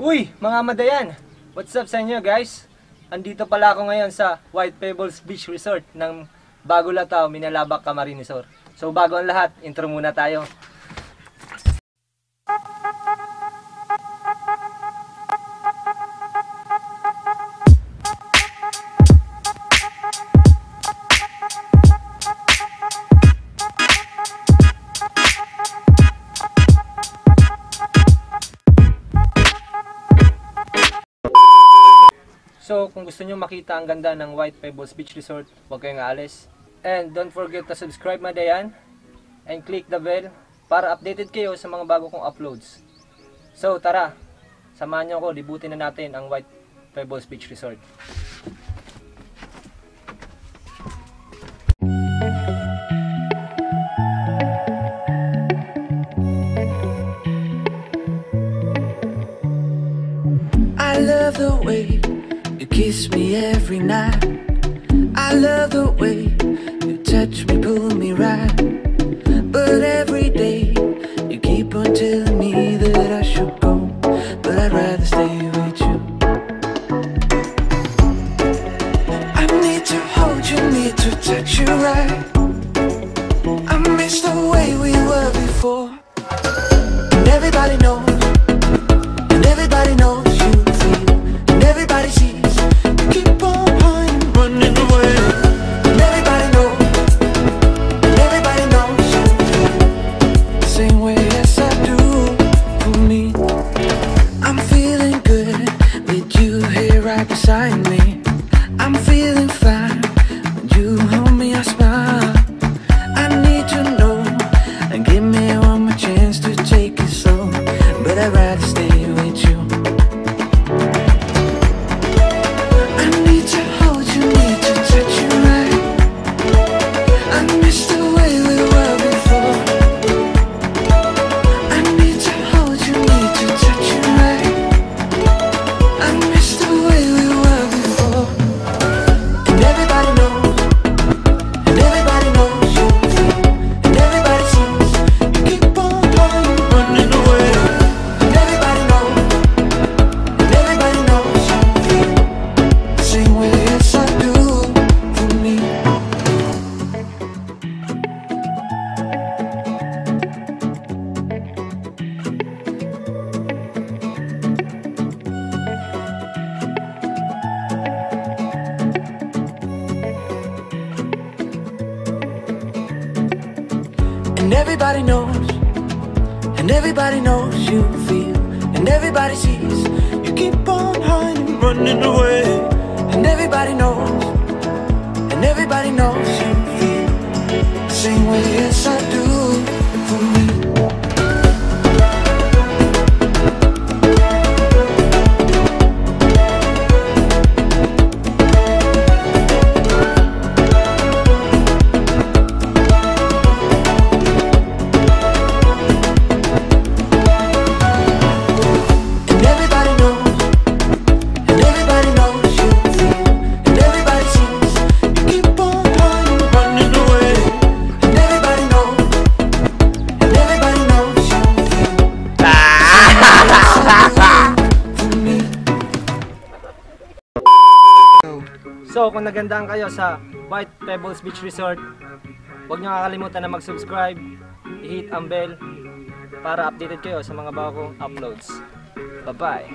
Uy, mga Madayan! What's up sa inyo guys? Andito pala ako ngayon sa White Pebbles Beach Resort ng Bagolatao, Minalabac, Camarines Sur. So bago ang lahat, intro muna tayo. So, kung gusto nyo makita ang ganda ng White Pebbles Beach Resort, huwag kayong aalis. And don't forget to subscribe Madayan and click the bell para updated kayo sa mga bago kong uploads. So, tara! Samahan nyo ako, libutin na natin ang White Pebbles Beach Resort. I love the way you kiss me every night. I love the way you touch me, pull me right. But every day you keep on telling me that I should go, but I'd rather stay with you. I need to hold you, need to touch you right. I miss the way we were before. And everybody knows, and everybody knows you feel, and everybody sees. Keep on running away. And everybody knows you feel the same way as I do for me. I'm feeling good with you here right beside me. I'm feeling fine when you hold me, I smile. I need to know and give me one more chance to take it slow, but I'd rather stay with you. And everybody knows you feel, and everybody sees. You keep on hiding, running away. And everybody knows you feel the same way as I do for me. So, kung nagandaan kayo sa White Pebbles Beach Resort, huwag nyo kakalimutan na mag-subscribe, i-hit ang bell para updated kayo sa mga bagong uploads. Bye-bye!